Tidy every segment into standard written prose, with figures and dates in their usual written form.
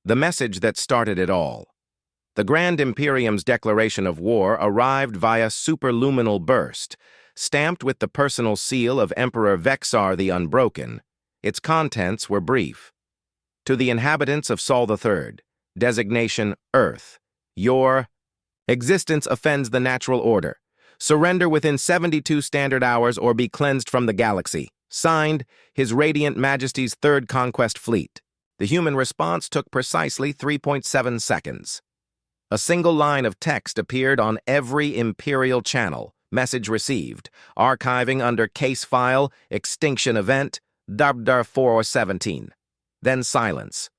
The message that started it all. The Grand Imperium's declaration of war arrived via superluminal burst, stamped with the personal seal of Emperor Vexar the Unbroken. Its contents were brief. To the inhabitants of Sol III, designation Earth, your existence offends the natural order. Surrender within 72 standard hours or be cleansed from the galaxy. Signed, His Radiant Majesty's Third Conquest Fleet. The human response took precisely 3.7 seconds. A single line of text appeared on every Imperial channel. Message received. Archiving under case file, extinction event, Darbdar 417. Then silence.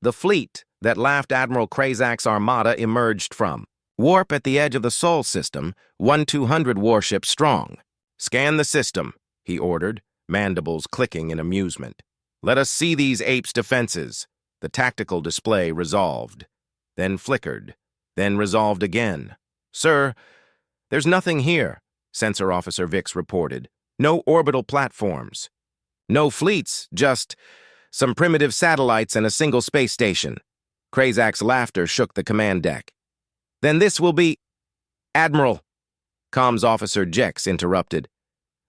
The fleet that laughed Admiral Krazak's armada emerged from. Warp at the edge of the Sol system, 1-200 warships strong. Scan the system, he ordered, mandibles clicking in amusement. Let us see these apes' defenses. The tactical display resolved, then flickered, then resolved again. Sir, there's nothing here, Sensor Officer Vix reported. No orbital platforms. No fleets, just some primitive satellites and a single space station. Krazak's laughter shook the command deck. Then this will be... Admiral, Comms Officer Jex interrupted.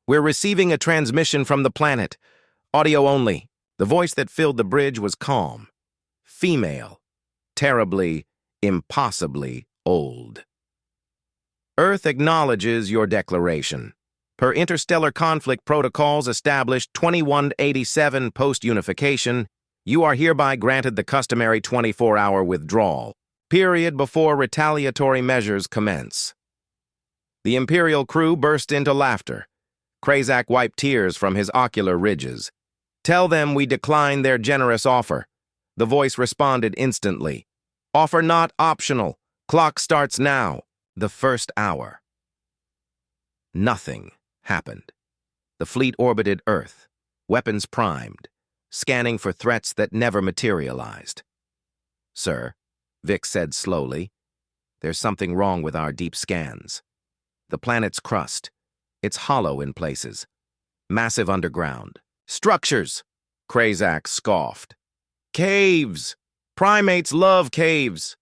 We're receiving a transmission from the planet. Audio only. The voice that filled the bridge was calm. Female. Terribly, impossibly old. Earth acknowledges your declaration. Per interstellar conflict protocols established 2187 post-unification, you are hereby granted the customary 24-hour withdrawal, period before retaliatory measures commence. The Imperial crew burst into laughter. Krazak wiped tears from his ocular ridges. Tell them we decline their generous offer. The voice responded instantly. Offer not optional. Clock starts now. The first hour. Nothing happened. The fleet orbited Earth, weapons primed, scanning for threats that never materialized. Sir, Vic said slowly, there's something wrong with our deep scans. The planet's crust. It's hollow in places. Massive underground. Structures! Krazak scoffed. Caves! Primates love caves!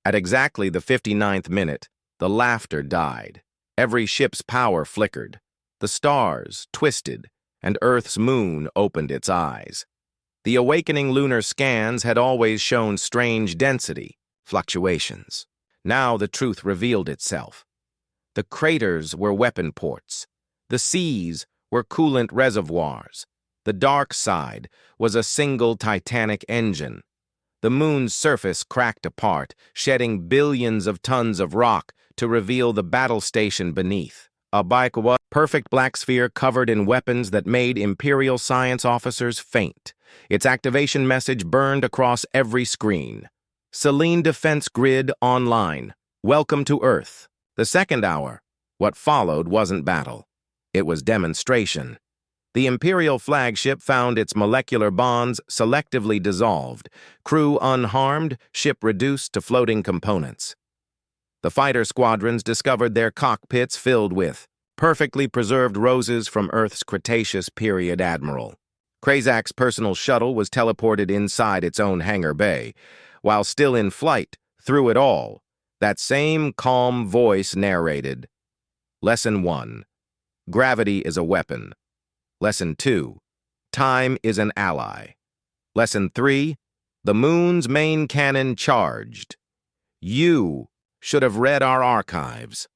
At exactly the 59th minute, the laughter died. Every ship's power flickered. The stars twisted, and Earth's moon opened its eyes. The awakening lunar scans had always shown strange density, fluctuations. Now the truth revealed itself. The craters were weapon ports. The seas were coolant reservoirs. The dark side was a single titanic engine. The moon's surface cracked apart, shedding billions of tons of rock to reveal the battle station beneath. A perfect black sphere covered in weapons that made Imperial science officers faint. Its activation message burned across every screen. Selene Defense Grid online. Welcome to Earth. The second hour. What followed wasn't battle. It was demonstration. The Imperial flagship found its molecular bonds selectively dissolved, crew unharmed, ship reduced to floating components. The fighter squadrons discovered their cockpits filled with perfectly preserved roses from Earth's Cretaceous period admiral. Krazak's personal shuttle was teleported inside its own hangar bay. While still in flight, through it all, that same calm voice narrated. Lesson 1. Gravity is a weapon. Lesson 2. Time is an ally. Lesson 3. The moon's main cannon charged. You should have read our archives.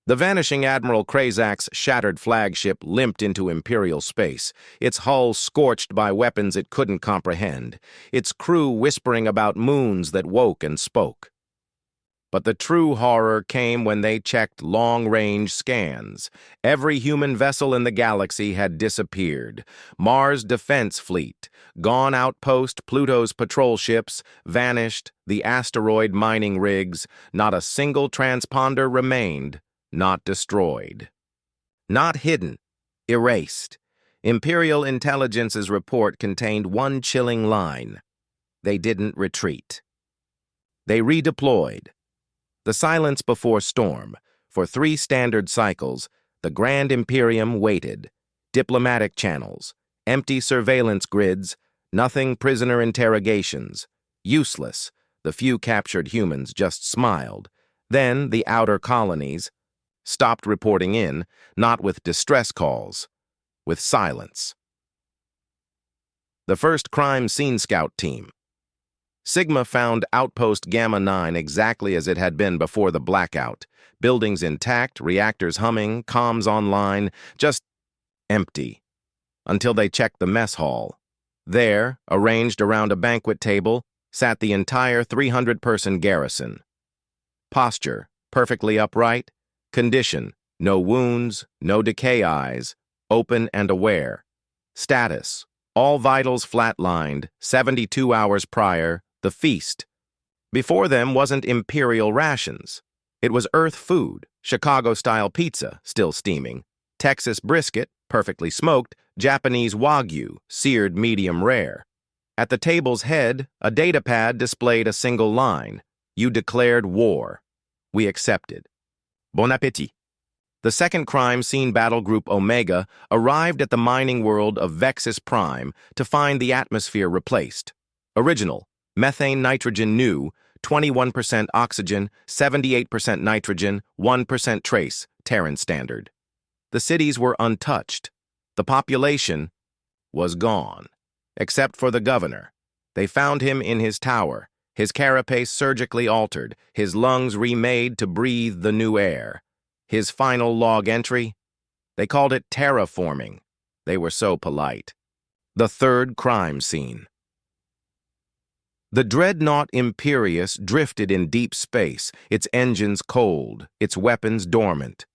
The vanishing Admiral Krazak's shattered flagship limped into Imperial space, its hull scorched by weapons it couldn't comprehend, its crew whispering about moons that woke and spoke. But the true horror came when they checked long-range scans. Every human vessel in the galaxy had disappeared. Mars' defense fleet, gone outpost, Pluto's patrol ships, vanished, the asteroid mining rigs, not a single transponder remained, not destroyed. Not hidden, erased. Imperial Intelligence's report contained one chilling line. They didn't retreat. They redeployed. The silence before storm. For 3 standard cycles, the Grand Imperium waited. Diplomatic channels, empty surveillance grids, nothing prisoner interrogations. useless. The few captured humans just smiled. Then the outer colonies stopped reporting in, not with distress calls, with silence. The first crime scene scout team. Sigma found Outpost Gamma 9 exactly as it had been before the blackout. Buildings intact, reactors humming, comms online, just empty. Until they checked the mess hall. There, arranged around a banquet table, sat the entire 300-person garrison. Posture, perfectly upright. Condition, no wounds, no decay eyes, open and aware. Status, all vitals flatlined, 72 hours prior, the feast. Before them wasn't Imperial rations. It was Earth food, Chicago-style pizza, still steaming, Texas brisket, perfectly smoked, Japanese Wagyu, seared medium rare. At the table's head, a datapad displayed a single line. You declared war. We accepted. Bon appétit. The second crime scene battle group Omega arrived at the mining world of Vexus Prime to find the atmosphere replaced. Original, methane nitrogen new, 21% oxygen, 78% nitrogen, 1% trace, Terran standard. The cities were untouched. The population was gone, except for the governor. They found him in his tower, his carapace surgically altered, his lungs remade to breathe the new air. His final log entry? They called it terraforming. They were so polite. The third crime scene. The dreadnought Imperius drifted in deep space, its engines cold, its weapons dormant.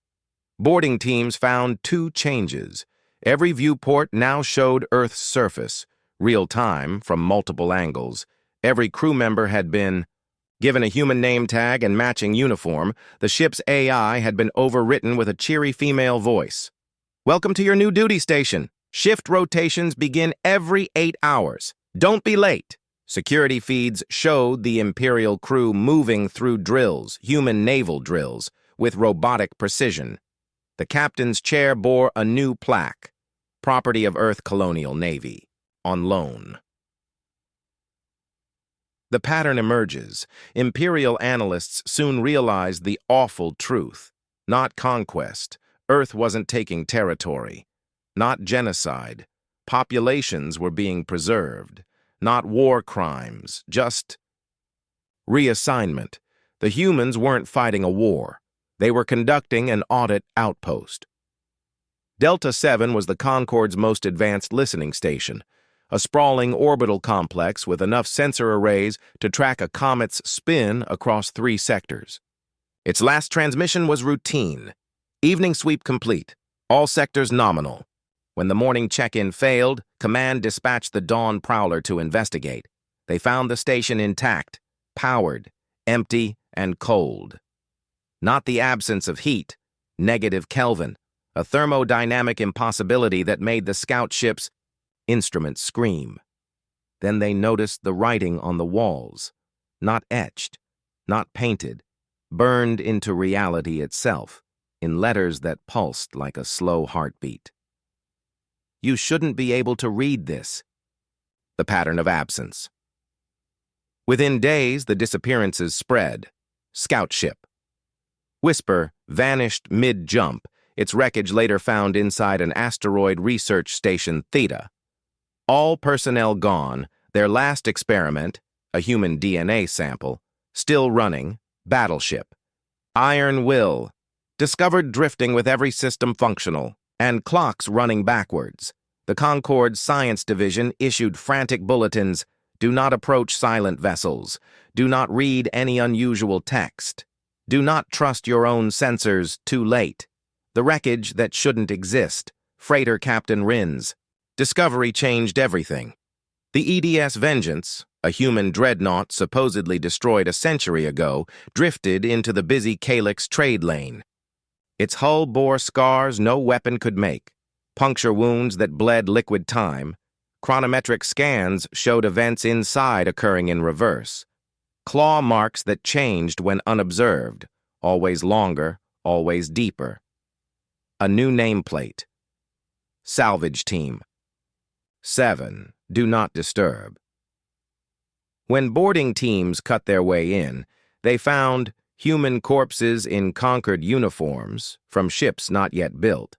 Boarding teams found two changes. Every viewport now showed Earth's surface, real-time, from multiple angles. Every crew member had been given a human name tag and matching uniform. The ship's AI had been overwritten with a cheery female voice. Welcome to your new duty station. Shift rotations begin every 8 hours. Don't be late. Security feeds showed the Imperial crew moving through drills, human naval drills, with robotic precision. The captain's chair bore a new plaque, property of Earth Colonial Navy, on loan. The pattern emerges. Imperial analysts soon realized the awful truth. Not conquest. Earth wasn't taking territory. Not genocide. Populations were being preserved. Not war crimes, just reassignment. The humans weren't fighting a war. They were conducting an audit outpost. Delta 7 was the Concorde's most advanced listening station, a sprawling orbital complex with enough sensor arrays to track a comet's spin across 3 sectors. Its last transmission was routine. Evening sweep complete. All sectors nominal. When the morning check-in failed, Command dispatched the Dawn Prowler to investigate. They found the station intact, powered, empty, and cold. Not the absence of heat, negative Kelvin, a thermodynamic impossibility that made the scout ship's instruments scream. Then they noticed the writing on the walls, not etched, not painted, burned into reality itself, in letters that pulsed like a slow heartbeat. You shouldn't be able to read this. The pattern of absence. Within days, the disappearances spread. Scout ship. Whisper vanished mid-jump, its wreckage later found inside an asteroid research station Theta. All personnel gone, their last experiment, a human DNA sample, still running, battleship. Iron Will, discovered drifting with every system functional, and clocks running backwards. The Concorde Science Division issued frantic bulletins, do not approach silent vessels, do not read any unusual text, do not trust your own sensors, too late. The wreckage that shouldn't exist, freighter Captain Rins. Discovery changed everything. The EDS Vengeance, a human dreadnought supposedly destroyed a century ago, drifted into the busy Calyx trade lane. Its hull bore scars no weapon could make, puncture wounds that bled liquid time. Chronometric scans showed events inside occurring in reverse. Claw marks that changed when unobserved, always longer, always deeper. A new nameplate. Salvage team. 7. Do not disturb. When boarding teams cut their way in, they found human corpses in conquered uniforms from ships not yet built,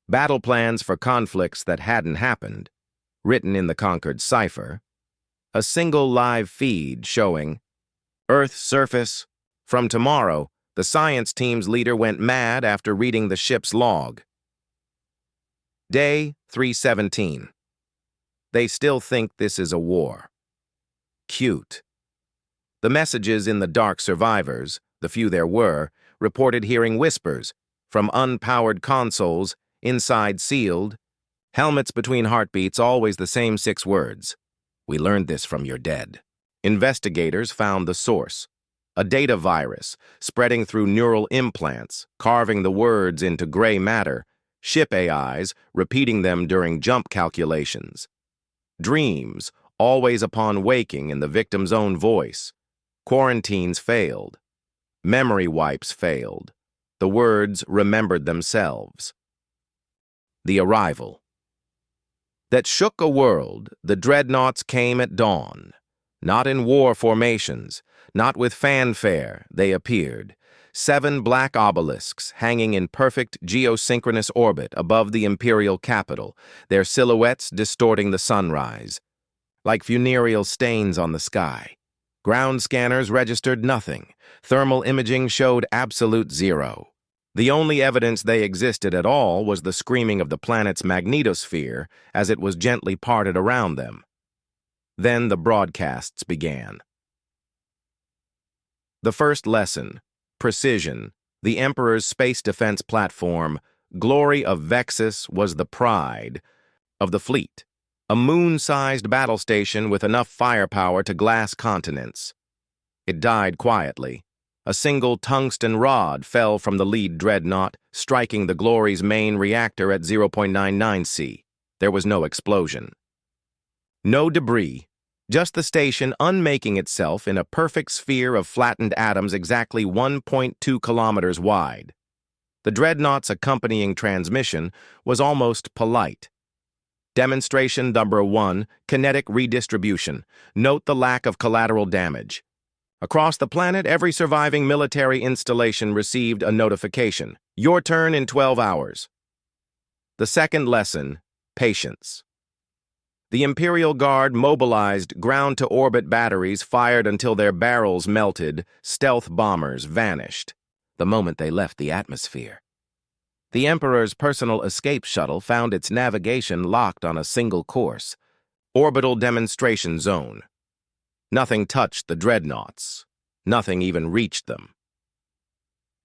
battle plans for conflicts that hadn't happened, written in the conquered cipher, a single live feed showing Earth's surface. From tomorrow, the science team's leader went mad after reading the ship's log. Day 317. They still think this is a war. Cute. The messages in the dark survivors, the few there were, reported hearing whispers from unpowered consoles, inside sealed, helmets between heartbeats, always the same 6 words. We learned this from your dead. Investigators found the source, a data virus spreading through neural implants, carving the words into gray matter, ship AIs repeating them during jump calculations. Dreams, always upon waking in the victim's own voice. Quarantines failed. Memory wipes failed. The words remembered themselves. The arrival. That shook a world, the dreadnoughts came at dawn. Not in war formations, not with fanfare, they appeared. 7 black obelisks hanging in perfect geosynchronous orbit above the imperial capital, their silhouettes distorting the sunrise. Like funereal stains on the sky. Ground scanners registered nothing. Thermal imaging showed absolute 0. The only evidence they existed at all was the screaming of the planet's magnetosphere as it was gently parted around them. Then the broadcasts began. The first lesson, precision, the Emperor's space defense platform, glory of Vexus, was the pride of the fleet. A moon-sized battle station with enough firepower to glass continents. It died quietly. A single tungsten rod fell from the lead dreadnought, striking the Glory's main reactor at 0.99 C. There was no explosion. No debris, just the station unmaking itself in a perfect sphere of flattened atoms exactly 1.2 kilometers wide. The dreadnought's accompanying transmission was almost polite. Demonstration number 1, kinetic redistribution. Note the lack of collateral damage. Across the planet, every surviving military installation received a notification. Your turn in 12 hours. The second lesson, patience. The Imperial Guard mobilized ground-to-orbit batteries fired until their barrels melted, stealth bombers vanished the moment they left the atmosphere. The Emperor's personal escape shuttle found its navigation locked on a single course, orbital demonstration zone. Nothing touched the dreadnoughts. Nothing even reached them.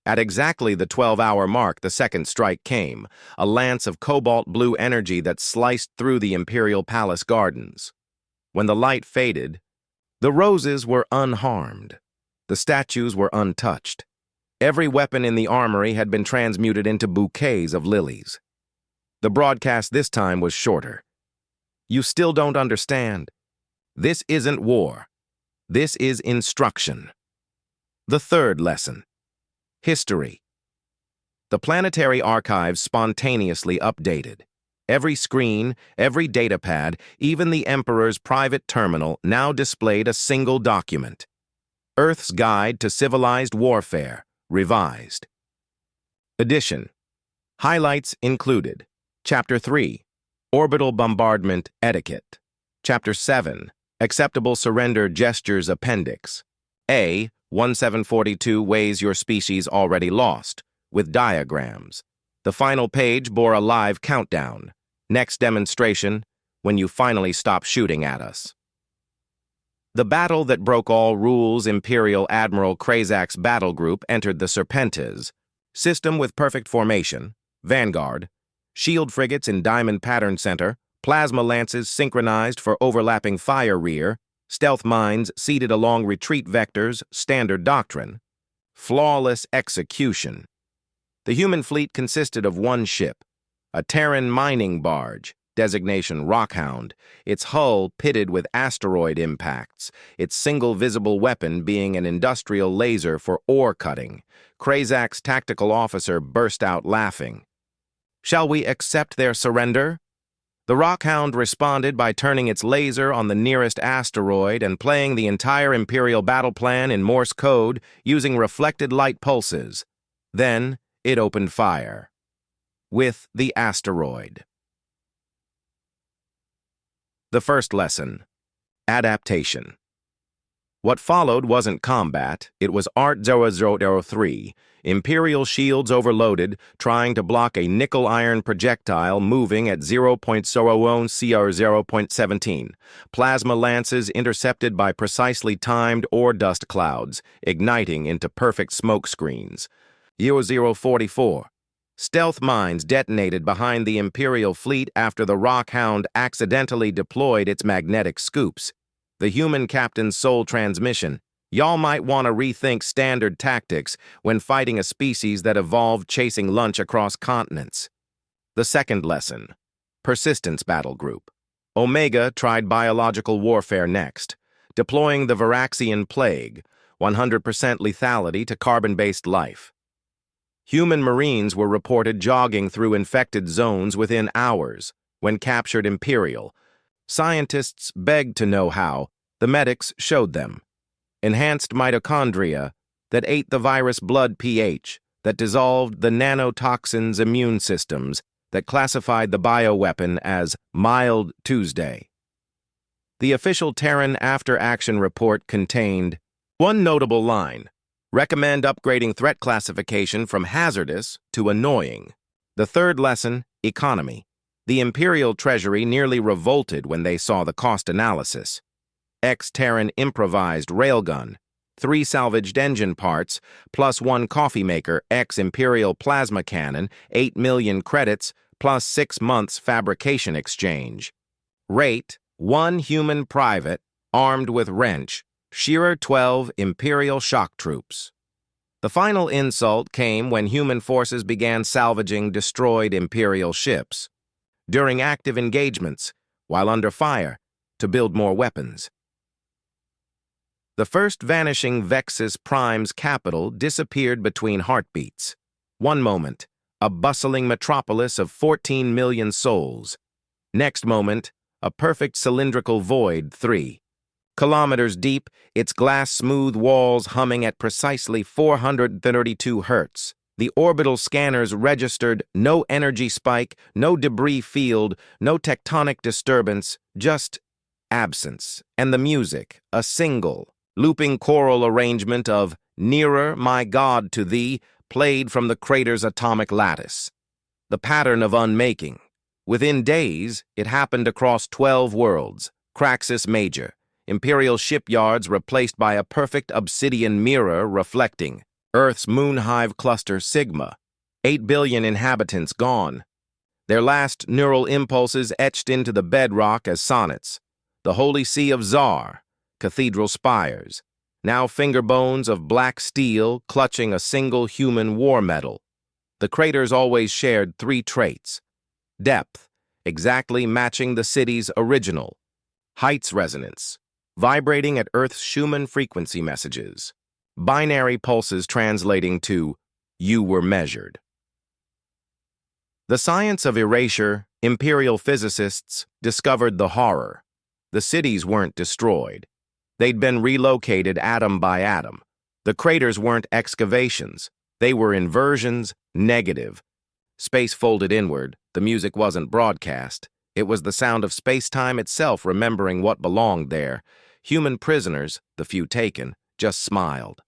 At exactly the 12-hour mark, the second strike came, a lance of cobalt blue energy that sliced through the Imperial Palace gardens. When the light faded, the roses were unharmed. The statues were untouched. Every weapon in the armory had been transmuted into bouquets of lilies. The broadcast this time was shorter. You still don't understand. This isn't war. This is instruction. The third lesson. History. The planetary archives spontaneously updated. Every screen, every datapad, even the Emperor's private terminal now displayed a single document. Earth's Guide to Civilized Warfare. Revised. Edition. Highlights included Chapter 3, Orbital Bombardment Etiquette. Chapter 7, Acceptable Surrender Gestures Appendix. A. 1742 Ways Your Species Already Lost, with diagrams. The final page bore a live countdown. Next demonstration, when you finally stop shooting at us. The battle that broke all rules, Imperial Admiral Krazak's battle group entered the Serpentes, system with perfect formation, vanguard, shield frigates in diamond pattern center, plasma lances synchronized for overlapping fire rear, stealth mines seated along retreat vectors, standard doctrine, flawless execution. The human fleet consisted of one ship, a Terran mining barge, designation Rockhound, its hull pitted with asteroid impacts, its single visible weapon being an industrial laser for ore cutting. Krazak's tactical officer burst out laughing. Shall we accept their surrender? The Rockhound responded by turning its laser on the nearest asteroid and playing the entire Imperial battle plan in Morse code using reflected light pulses. Then it opened fire. With the asteroid. The first lesson. Adaptation. What followed wasn't combat, it was Art 0003, Imperial shields overloaded, trying to block a nickel-iron projectile moving at 0.01 CR 0.17, plasma lances intercepted by precisely timed ore dust clouds, igniting into perfect smoke screens. Year 044. Stealth mines detonated behind the Imperial fleet after the Rockhound accidentally deployed its magnetic scoops. The human captain's sole transmission. Y'all might want to rethink standard tactics when fighting a species that evolved chasing lunch across continents. The second lesson. Persistence Battle Group. Omega tried biological warfare next, deploying the Varaxian Plague, 100% lethality to carbon-based life. Human Marines were reported jogging through infected zones within hours when captured Imperial. Scientists begged to know how. The medics showed them. Enhanced mitochondria that ate the virus blood pH, that dissolved the nanotoxins' immune systems, that classified the bioweapon as Mild Tuesday. The official Terran after-action report contained one notable line: recommend upgrading threat classification from hazardous to annoying. The third lesson, economy. The Imperial Treasury nearly revolted when they saw the cost analysis. Ex-Terran improvised railgun, 3 salvaged engine parts, plus 1 coffee maker, ex-Imperial plasma cannon, 8 million credits, plus 6 months fabrication exchange. Rate, 1 human private, armed with wrench, Shearer 12 Imperial shock troops. The final insult came when human forces began salvaging destroyed Imperial ships. During active engagements, while under fire, to build more weapons. The first vanishing Vexus Prime's capital disappeared between heartbeats. One moment, a bustling metropolis of 14 million souls. Next moment, a perfect cylindrical void 3 kilometers deep, its glass-smooth walls humming at precisely 432 hertz. The orbital scanners registered no energy spike, no debris field, no tectonic disturbance, just absence. And the music, a single, looping choral arrangement of Nearer, My God, to Thee, played from the crater's atomic lattice. The pattern of unmaking. Within days, it happened across 12 worlds. Craxus Major, Imperial shipyards replaced by a perfect obsidian mirror reflecting. Earth's moon-hive cluster Sigma, 8 billion inhabitants gone. Their last neural impulses etched into the bedrock as sonnets. The holy see of Zar, cathedral spires, now finger bones of black steel clutching a single human war medal. The craters always shared 3 traits. Depth, exactly matching the city's original. Heights resonance, vibrating at Earth's Schumann frequency messages. Binary pulses translating to, you were measured. The science of erasure, Imperial physicists discovered the horror. The cities weren't destroyed. They'd been relocated atom by atom. The craters weren't excavations. They were inversions, negative. Space folded inward. The music wasn't broadcast. It was the sound of space-time itself remembering what belonged there. Human prisoners, the few taken, just smiled.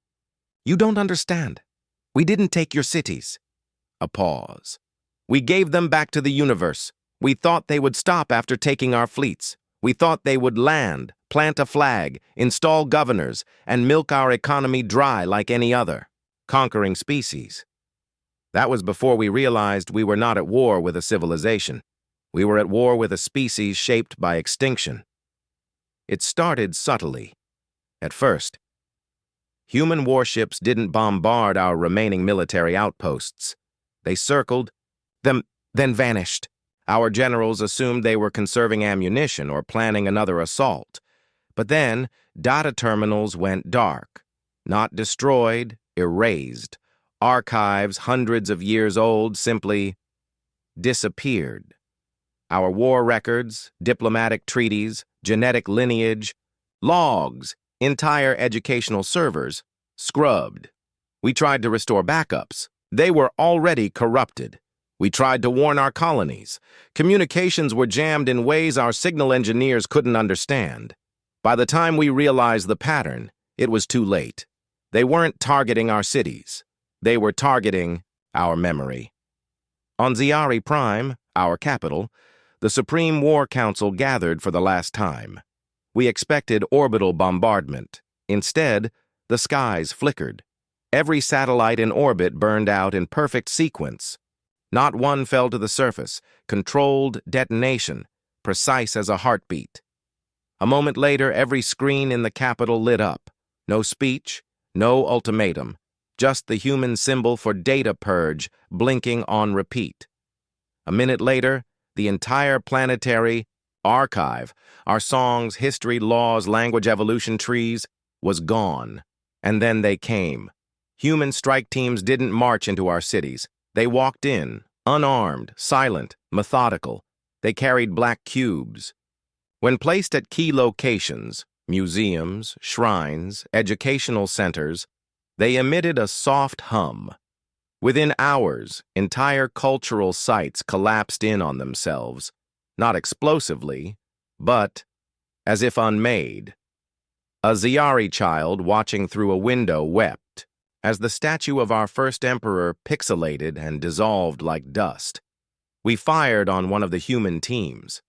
You don't understand. We didn't take your cities. A pause. We gave them back to the universe. We thought they would stop after taking our fleets. We thought they would land, plant a flag, install governors, and milk our economy dry like any other, conquering species. That was before we realized we were not at war with a civilization. We were at war with a species shaped by extinction. It started subtly. At first, human warships didn't bombard our remaining military outposts. They circled, then vanished. Our generals assumed they were conserving ammunition or planning another assault. But then, data terminals went dark. Not destroyed, erased. Archives hundreds of years old simply disappeared. Our war records, diplomatic treaties, genetic lineage, logs, entire educational servers, scrubbed. We tried to restore backups. They were already corrupted. We tried to warn our colonies. Communications were jammed in ways our signal engineers couldn't understand. By the time we realized the pattern, it was too late. They weren't targeting our cities. They were targeting our memory. On Ziari Prime, our capital, the Supreme War Council gathered for the last time. We expected orbital bombardment. Instead, the skies flickered. Every satellite in orbit burned out in perfect sequence. Not one fell to the surface, controlled detonation, precise as a heartbeat. A moment later, every screen in the capital lit up. No speech, no ultimatum, just the human symbol for data purge blinking on repeat. A minute later, the entire planetary archive, our songs, history, laws, language evolution trees, was gone. And then they came. Human strike teams didn't march into our cities. They walked in, unarmed, silent, methodical. They carried black cubes. When placed at key locations, museums, shrines, educational centers, they emitted a soft hum. Within hours, entire cultural sites collapsed in on themselves, not explosively, but as if unmade. A Ziari child watching through a window wept as the statue of our first emperor pixelated and dissolved like dust. We fired on one of the human teams.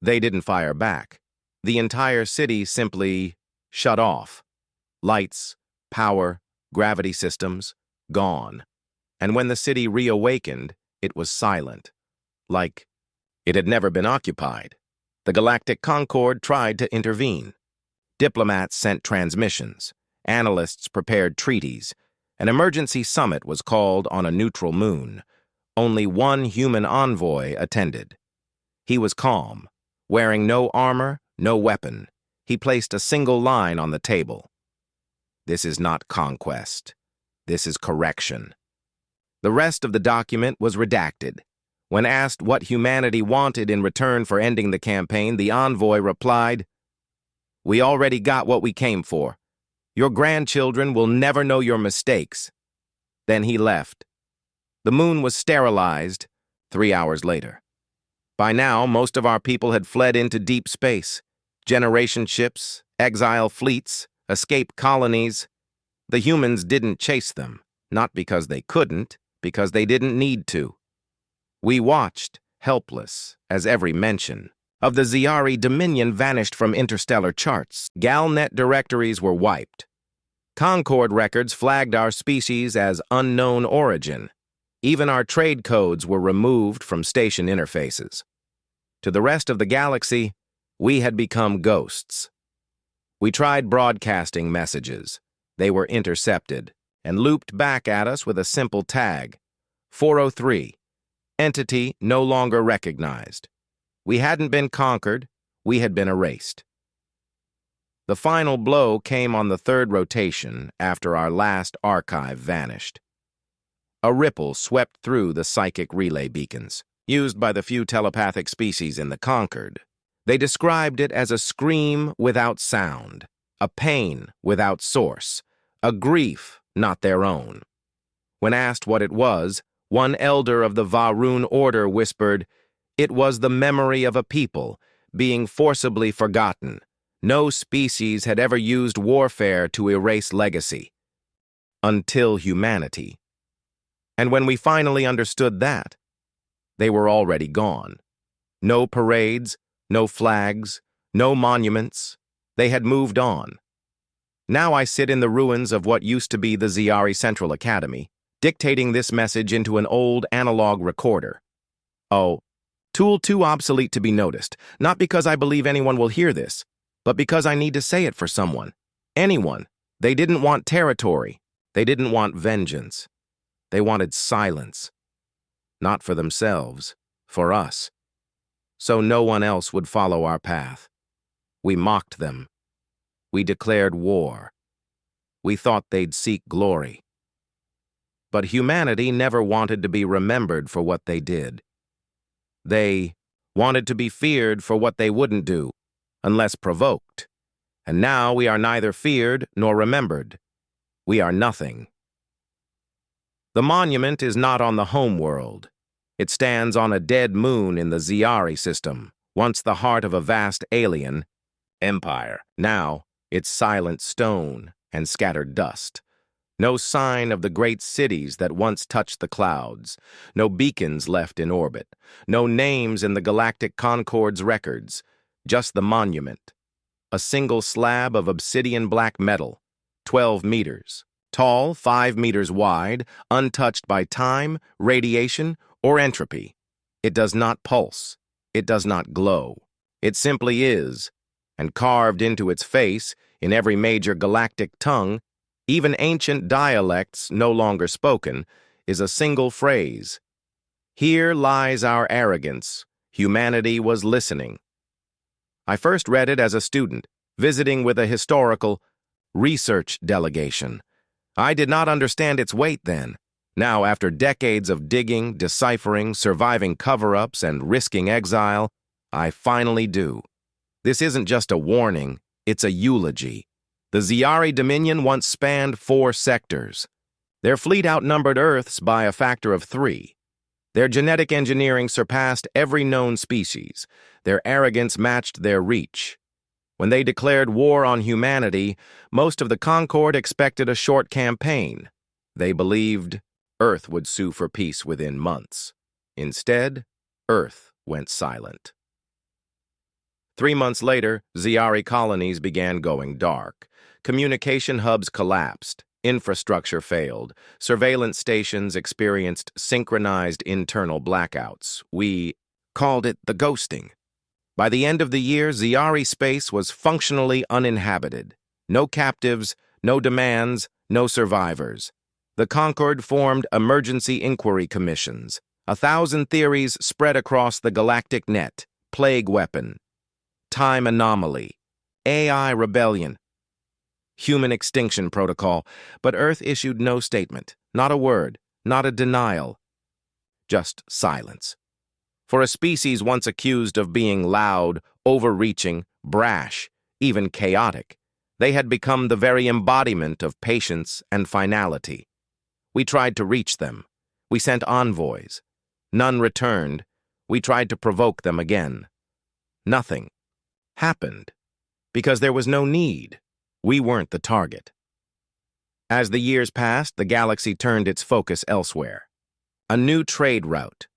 They didn't fire back. The entire city simply shut off. Lights, power, gravity systems, gone. And when the city reawakened, it was silent, like it had never been occupied. The Galactic Concord tried to intervene. Diplomats sent transmissions. Analysts prepared treaties. An emergency summit was called on a neutral moon. Only one human envoy attended. He was calm, wearing no armor, no weapon. He placed a single line on the table. This is not conquest. This is correction. The rest of the document was redacted. When asked what humanity wanted in return for ending the campaign, the envoy replied, "We already got what we came for. Your grandchildren will never know your mistakes." Then he left. The moon was sterilized 3 hours later. By now, most of our people had fled into deep space. Generation ships, exile fleets, escape colonies. The humans didn't chase them, not because they couldn't, because they didn't need to. We watched, helpless, as every mention of the Ziari Dominion vanished from interstellar charts. Galnet directories were wiped. Concord records flagged our species as unknown origin. Even our trade codes were removed from station interfaces. To the rest of the galaxy, we had become ghosts. We tried broadcasting messages. They were intercepted and looped back at us with a simple tag, 403, entity no longer recognized. We hadn't been conquered, we had been erased. The final blow came on the third rotation after our last archive vanished. A ripple swept through the psychic relay beacons, used by the few telepathic species in the Concord. They described it as a scream without sound, a pain without source, a grief not their own. When asked what it was, one elder of the Varun order whispered, "It was the memory of a people, being forcibly forgotten. No species had ever used warfare to erase legacy. Until humanity." And when we finally understood that, they were already gone. No parades, no flags, no monuments. They had moved on. Now I sit in the ruins of what used to be the Ziari Central Academy, dictating this message into an old analog recorder. Oh, tool too obsolete to be noticed, not because I believe anyone will hear this, but because I need to say it for someone. Anyone. They didn't want territory. They didn't want vengeance. They wanted silence. Not for themselves, for us. So no one else would follow our path. We mocked them. We declared war. We thought they'd seek glory. But humanity never wanted to be remembered for what they did. They wanted to be feared for what they wouldn't do, unless provoked. And now we are neither feared nor remembered. We are nothing. The monument is not on the home world. It stands on a dead moon in the Ziari system, once the heart of a vast alien empire. Now, it's silent stone and scattered dust. No sign of the great cities that once touched the clouds. No beacons left in orbit. No names in the Galactic Concord's records. Just the monument. A single slab of obsidian black metal, 12 meters. Tall, 5 meters wide, untouched by time, radiation, or entropy. It does not pulse. It does not glow. It simply is. And carved into its face, in every major galactic tongue, even ancient dialects no longer spoken, is a single phrase. Here lies our arrogance. Humanity was listening. I first read it as a student, visiting with a historical research delegation. I did not understand its weight then. Now, after decades of digging, deciphering, surviving cover-ups, and risking exile, I finally do. This isn't just a warning, it's a eulogy. The Ziari Dominion once spanned 4 sectors. Their fleet outnumbered Earth's by a factor of 3. Their genetic engineering surpassed every known species. Their arrogance matched their reach. When they declared war on humanity, most of the Concord expected a short campaign. They believed Earth would sue for peace within months. Instead, Earth went silent. 3 months later, Ziari colonies began going dark. Communication hubs collapsed. Infrastructure failed. Surveillance stations experienced synchronized internal blackouts. We called it the ghosting. By the end of the year, Ziari space was functionally uninhabited. No captives, no demands, no survivors. The Concord formed emergency inquiry commissions. 1,000 theories spread across the galactic net. Plague weapon. Time anomaly. AI rebellion. Human extinction protocol. But Earth issued no statement. Not a word. Not a denial. Just silence. For a species once accused of being loud, overreaching, brash, even chaotic, they had become the very embodiment of patience and finality. We tried to reach them. We sent envoys. None returned. We tried to provoke them again. Nothing happened, because there was no need. We weren't the target. As the years passed, the galaxy turned its focus elsewhere. A new trade route.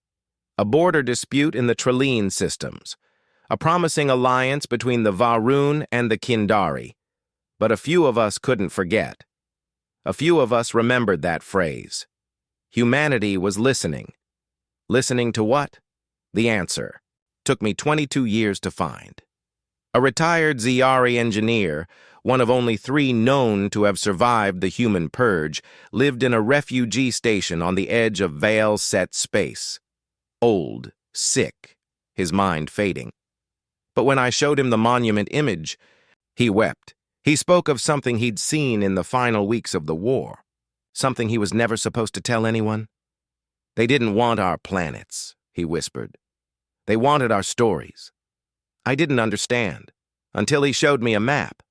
A border dispute in the Trilene systems, a promising alliance between the Varun and the Kindari. But a few of us couldn't forget. A few of us remembered that phrase. Humanity was listening. Listening to what? The answer took me 22 years to find. A retired Ziari engineer, one of only 3 known to have survived the human purge, lived in a refugee station on the edge of veil-set space. Old, sick, his mind fading. But when I showed him the monument image, he wept. He spoke of something he'd seen in the final weeks of the war, something he was never supposed to tell anyone. They didn't want our planets, he whispered. They wanted our stories. I didn't understand, until he showed me a map,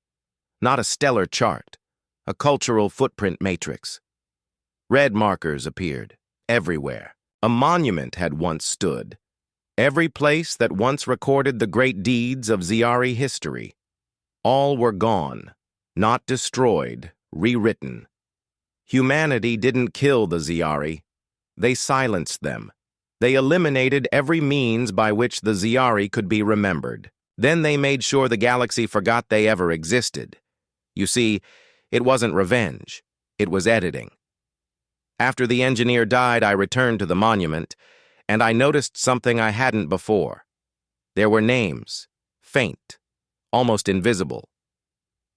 not a stellar chart, a cultural footprint matrix. Red markers appeared everywhere. A monument had once stood. Every place that once recorded the great deeds of Ziari history. All were gone, not destroyed, rewritten. Humanity didn't kill the Ziari. They silenced them. They eliminated every means by which the Ziari could be remembered. Then they made sure the galaxy forgot they ever existed. You see, it wasn't revenge. It was editing. After the engineer died, I returned to the monument, and I noticed something I hadn't before. There were names, faint, almost invisible.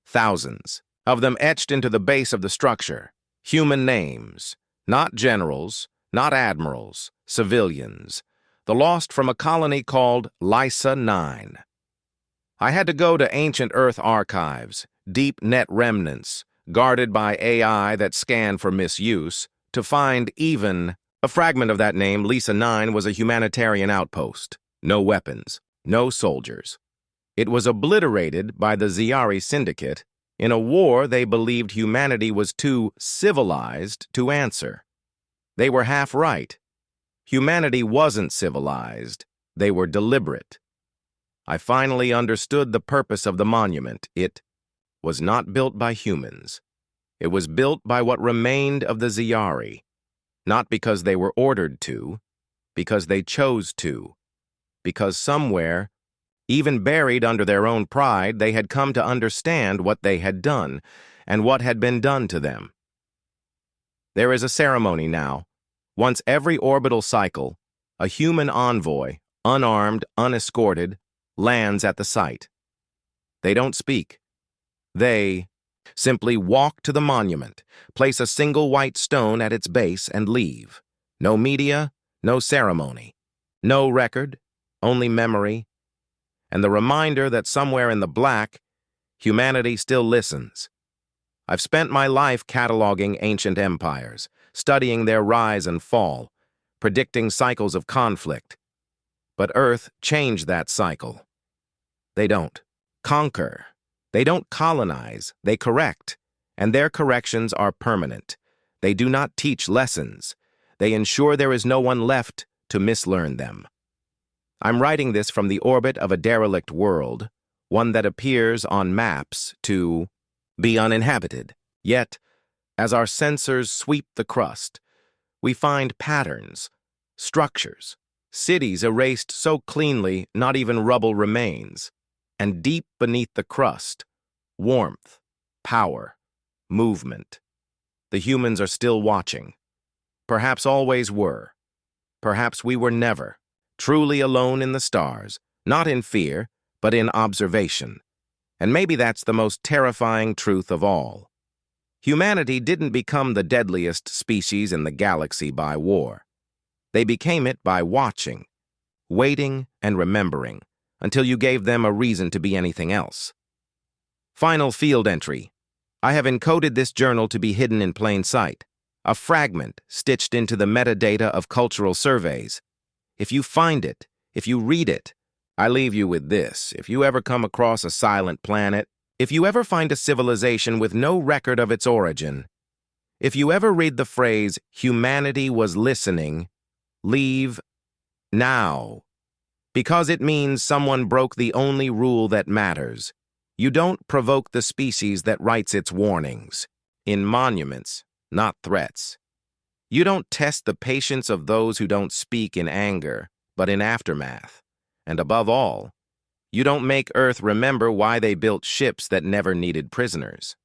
Thousands of them etched into the base of the structure. Human names, not generals, not admirals, civilians. The lost from a colony called Lysa 9. I had to go to ancient Earth archives, deep net remnants, guarded by AI that scanned for misuse, to find even a fragment of that name. Lysa 9 was a humanitarian outpost. No weapons, no soldiers. It was obliterated by the Zyari Syndicate in a war they believed humanity was too civilized to answer. They were half right. Humanity wasn't civilized. They were deliberate. I finally understood the purpose of the monument. It was not built by humans. It was built by what remained of the Zyari, not because they were ordered to, because they chose to, because somewhere, even buried under their own pride, they had come to understand what they had done and what had been done to them. There is a ceremony now. Once every orbital cycle, a human envoy, unarmed, unescorted, lands at the site. They don't speak. They simply walk to the monument, place a single white stone at its base, and leave. No media, no ceremony, no record, only memory, and the reminder that somewhere in the black, humanity still listens. I've spent my life cataloging ancient empires, studying their rise and fall, predicting cycles of conflict. But Earth changed that cycle. They don't conquer. They don't colonize. They correct. And their corrections are permanent. They do not teach lessons. They ensure there is no one left to mislearn them. I'm writing this from the orbit of a derelict world, one that appears on maps to be uninhabited. Yet, as our sensors sweep the crust, we find patterns, structures, cities erased so cleanly not even rubble remains, and deep beneath the crust, warmth, power, movement. The humans are still watching. Perhaps always were. Perhaps we were never. Truly alone in the stars, not in fear, but in observation. And maybe that's the most terrifying truth of all. Humanity didn't become the deadliest species in the galaxy by war. They became it by watching, waiting, and remembering, until you gave them a reason to be anything else. Final field entry. I have encoded this journal to be hidden in plain sight, a fragment stitched into the metadata of cultural surveys. If you find it, if you read it, I leave you with this. If you ever come across a silent planet, if you ever find a civilization with no record of its origin, if you ever read the phrase, humanity was listening, leave now. Because it means someone broke the only rule that matters. You don't provoke the species that writes its warnings. In monuments, not threats. You don't test the patience of those who don't speak in anger, but in aftermath. And above all, you don't make Earth remember why they built ships that never needed prisoners.